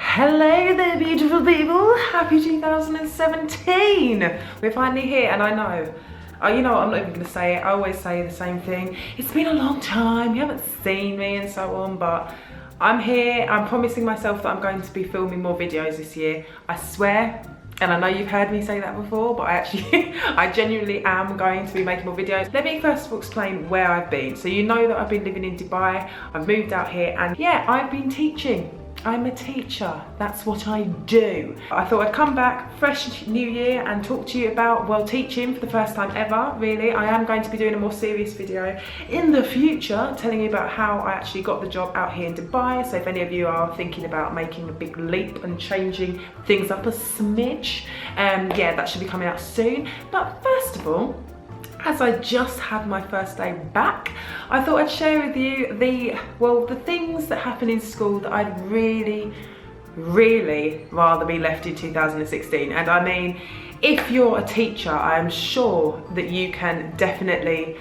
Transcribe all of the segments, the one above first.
Hello there, beautiful people. Happy 2017. We're finally here, and I know, you know what, I'm not even gonna say it. I always say the same thing. It's been a long time, you haven't seen me and so on, but I'm here. I'm promising myself that I'm going to be filming more videos this year. I swear. And I know you've heard me say that before, but I genuinely am going to be making more videos. Let me first of all explain where I've been. So you know that I've been living in Dubai. I've moved out here, and yeah, I've been teaching. I'm a teacher, that's what I do. I thought I'd come back, fresh new year, and talk to you about, well, teaching for the first time ever, really. I am going to be doing a more serious video in the future, telling you about how I actually got the job out here in Dubai. So if any of you are thinking about making a big leap and changing things up a smidge, yeah, that should be coming out soon. But first of all, as I just had my first day back, I thought I'd share with you the things that happen in school that I'd really rather be left in 2016. And I mean, if you're a teacher, I'm sure that you can definitely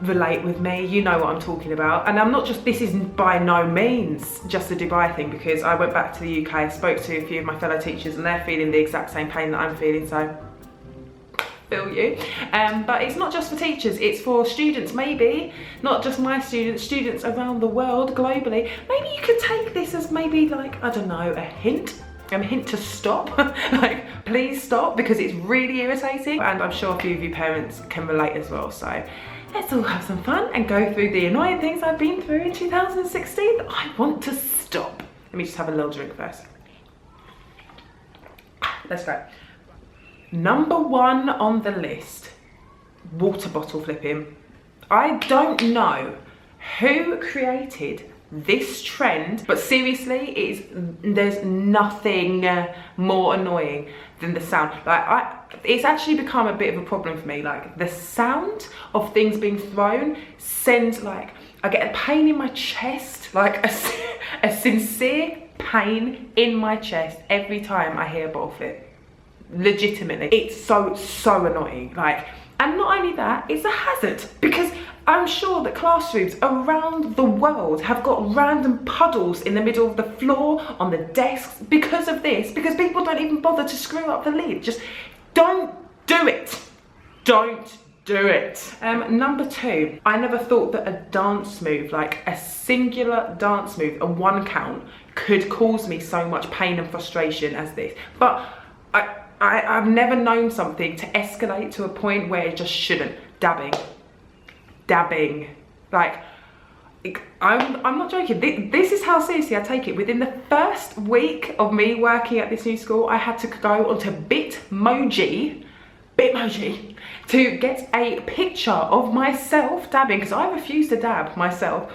relate with me. You know what I'm talking about. And I'm not just, this is by no means just a Dubai thing, because I went back to the UK, spoke to a few of my fellow teachers, and they're feeling the exact same pain that I'm feeling, so feel you. But it's not just for teachers, it's for students, maybe not just my students around the world, globally. Maybe you could take this as maybe, like, I don't know, a hint to stop. Like, please stop, because it's really irritating, and I'm sure a few of you parents can relate as well. So let's all have some fun and go through the annoying things I've been through in 2016 that I want to stop. Let me just have a little drink first. Let's go. Number one on the list, water bottle flipping. I don't know who created this trend, but seriously, there's nothing more annoying than the sound. Like, it's actually become a bit of a problem for me. Like, the sound of things being thrown sends, like, I get a pain in my chest, like a sincere pain in my chest every time I hear a bottle flip. Legitimately, it's so annoying. Like, and not only that, it's a hazard, because I'm sure that classrooms around the world have got random puddles in the middle of the floor, on the desks, because of this, because people don't even bother to screw up the lid. Just don't do it. Don't do it. Number two, I never thought that a dance move, like a singular dance move, a one count, could cause me so much pain and frustration as this. But I've never known something to escalate to a point where it just shouldn't. Dabbing. Like, I'm not joking. This is how seriously I take it. Within the first week of me working at this new school, I had to go onto Bitmoji to get a picture of myself dabbing, because I refuse to dab myself.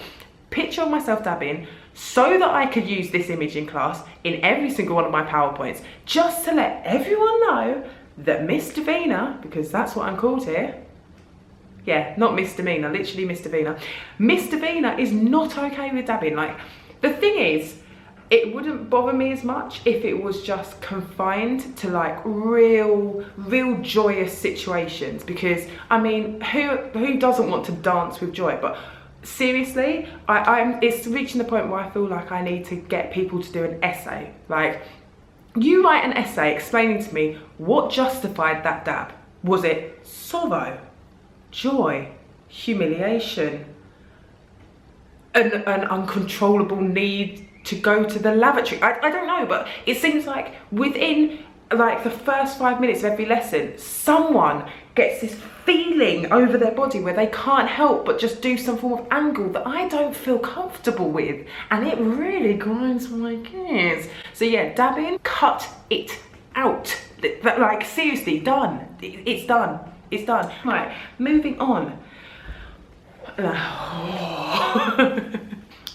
Picture of myself dabbing, so that I could use this image in class in every single one of my PowerPoints, just to let everyone know that Miss Davina, because that's what I'm called here, yeah, not misdemeanor, literally Miss Davina. Miss Davina is not okay with dabbing. Like, the thing is, it wouldn't bother me as much if it was just confined to, like, real joyous situations, because I mean, who doesn't want to dance with joy? But seriously, it's reaching the point where I feel like I need to get people to do an essay. Like, you write an essay explaining to me what justified that dab. Was it sorrow, joy, humiliation, an uncontrollable need to go to the lavatory? I don't know, but it seems like within, like, the first 5 minutes of every lesson, someone gets this feeling over their body where they can't help but just do some form of angle that I don't feel comfortable with, and it really grinds my gears. So yeah, dabbing, cut it out. Like, seriously, done. It's done. It's done. Right, moving on.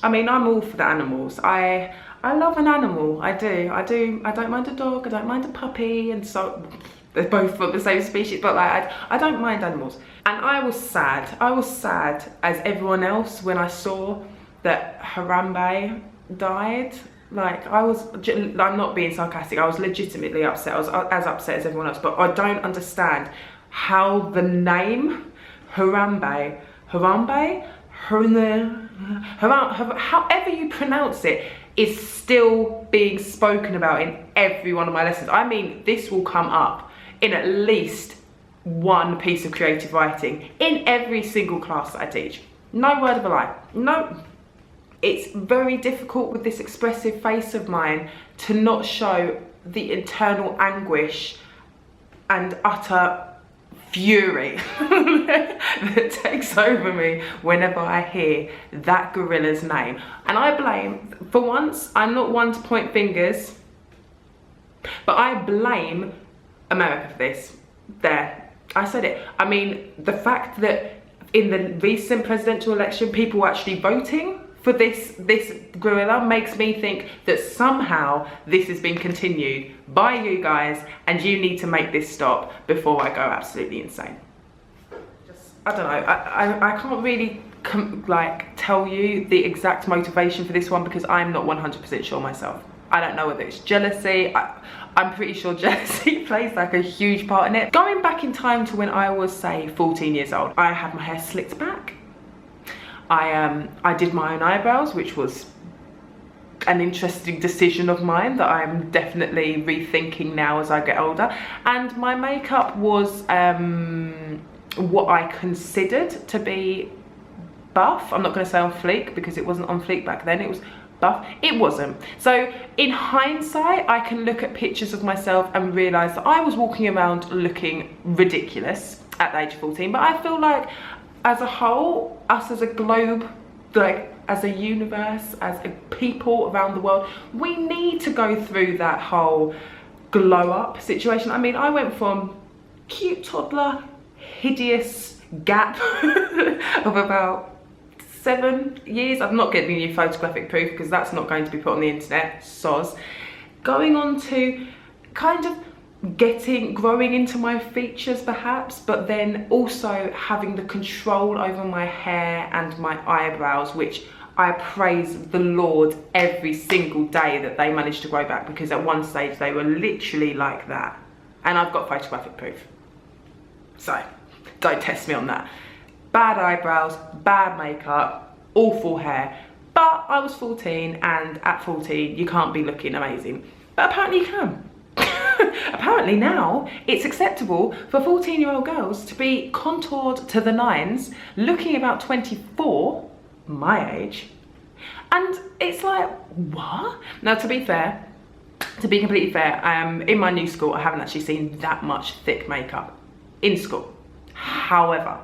I mean, I'm all for the animals. I love an animal. I do. I don't mind a dog. I don't mind a puppy, and so they're both from the same species. But like, I don't mind animals. And I was sad. I was sad as everyone else when I saw that Harambee died. Like, I'm not being sarcastic. I was legitimately upset. I was as upset as everyone else. But I don't understand how the name Harambee, however you pronounce it, is still being spoken about in every one of my lessons. I mean, this will come up in at least one piece of creative writing in every single class that I teach. No word of a lie. No. It's very difficult with this expressive face of mine to not show the internal anguish and utter fury that takes over me whenever I hear that gorilla's name. And I blame, for once, I'm not one to point fingers, but I blame America for this. There, I said it. I mean, the fact that in the recent presidential election, people were actually voting for this gorilla makes me think that somehow this has been continued by you guys, and you need to make this stop before I go absolutely insane. I don't know, I can't really like tell you the exact motivation for this one because I'm not 100% sure myself. I don't know whether it's jealousy. I'm pretty sure jealousy plays like a huge part in it. Going back in time to when I was, say, 14 years old, I had my hair slicked back. I did my own eyebrows, which was an interesting decision of mine that I'm definitely rethinking now as I get older. And my makeup was what I considered to be buff. I'm not going to say on fleek because it wasn't on fleek back then. It was buff. It wasn't. So in hindsight, I can look at pictures of myself and realise that I was walking around looking ridiculous at the age of 14. But I feel like as a whole, us as a globe, like as a universe, as a people around the world, we need to go through that whole glow up situation. I mean, I went from cute toddler, hideous gap of about 7 years. I'm not getting you photographic proof because that's not going to be put on the internet, soz. Going on to kind of growing into my features perhaps, but then also having the control over my hair and my eyebrows, which I praise the Lord every single day that they managed to grow back, because at one stage they were literally like that. And I've got photographic proof. So don't test me on that. Bad eyebrows, bad makeup, awful hair. But I was 14, and at 14 you can't be looking amazing. But apparently you can. Apparently now it's acceptable for 14-year-old girls to be contoured to the nines, looking about 24, my age, and it's like, what? Now to be completely fair, in my new school I haven't actually seen that much thick makeup in school. However,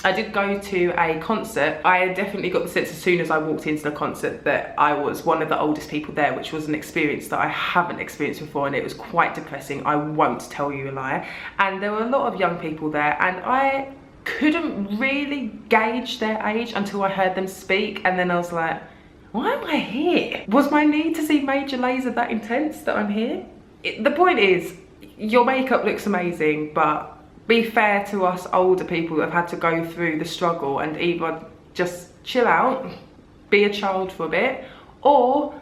I did go to a concert. I definitely got the sense as soon as I walked into the concert that I was one of the oldest people there, which was an experience that I haven't experienced before, and it was quite depressing. I won't tell you a lie. And there were a lot of young people there, and I couldn't really gauge their age until I heard them speak, and then I was like, why am I here? Was my need to see Major Lazer that intense that I'm here? The point is, your makeup looks amazing, but be fair to us older people that have had to go through the struggle and either just chill out, be a child for a bit, or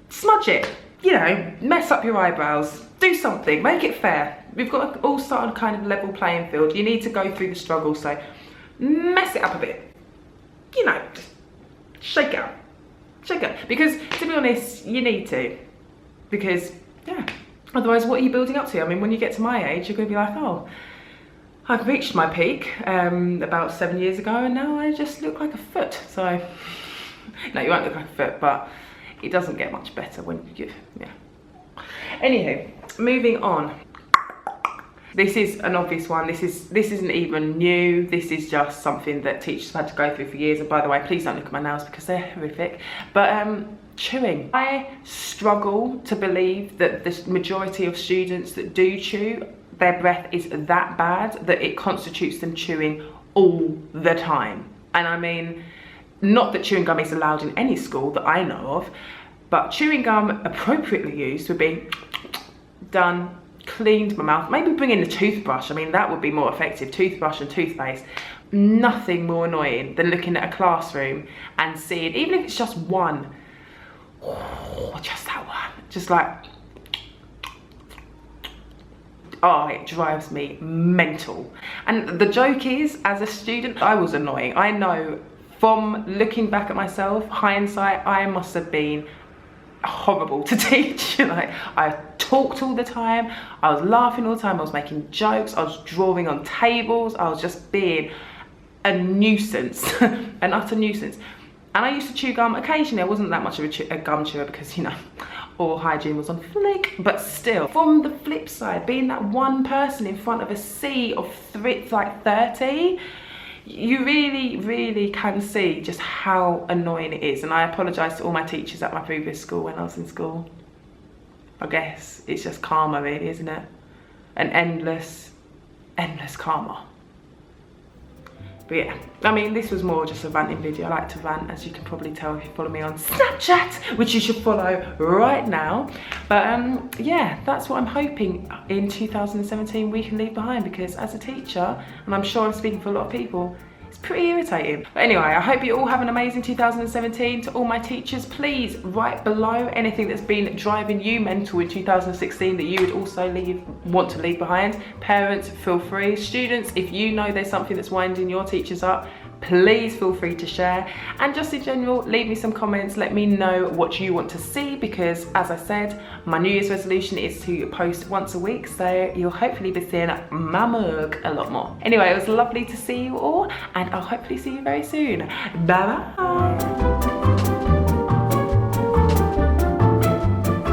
smudge it. You know, mess up your eyebrows, do something, make it fair. We've got to all start on a kind of level playing field. You need to go through the struggle, so mess it up a bit. You know, just shake it up. Shake it up. Because to be honest, you need to. Because, yeah, otherwise what are you building up to? I mean, when you get to my age, you're going to be like, oh, I've reached my peak about 7 years ago, and now I just look like a foot. So, no, you won't look like a foot, but it doesn't get much better when you, yeah. Anywho, moving on. This is an obvious one. This isn't even new. This is just something that teachers have had to go through for years. And by the way, please don't look at my nails because they're horrific. But chewing. I struggle to believe that the majority of students that do chew, their breath is that bad that it constitutes them chewing all the time. And I mean, not that chewing gum is allowed in any school that I know of, but chewing gum appropriately used would be done, cleaned my mouth, maybe bring in the toothbrush. I mean, that would be more effective, toothbrush and toothpaste. Nothing more annoying than looking at a classroom and seeing, even if it's just one, oh, just that one, just like, oh, it drives me mental. And the joke is, as a student, I was annoying. I know from looking back at myself, hindsight, I must have been horrible to teach. Like, I talked all the time, I was laughing all the time, I was making jokes, I was drawing on tables, I was just being a nuisance, an utter nuisance. And I used to chew gum occasionally. I wasn't that much of a gum chewer because, you know, oral hygiene was on flick, but still. From the flip side, being that one person in front of a sea of like 30, you really can see just how annoying it is. And I apologise to all my teachers at my previous school when I was in school. I guess it's just karma really, isn't it? An endless karma. But yeah, I mean, this was more just a ranting video. I like to rant, as you can probably tell if you follow me on Snapchat, which you should follow right now. But yeah, that's what I'm hoping in 2017 we can leave behind, because as a teacher, and I'm sure I'm speaking for a lot of people, it's pretty irritating. But anyway, I hope you all have an amazing 2017. To all my teachers, please write below anything that's been driving you mental in 2016 that you would also want to leave behind. Parents, feel free. Students, if you know there's something that's winding your teachers up, please feel free to share. And just in general, leave me some comments, let me know what you want to see, because as I said, my New Year's resolution is to post once a week, so you'll hopefully be seeing my mug a lot more. Anyway, it was lovely to see you all, and I'll hopefully see you very soon. Bye bye.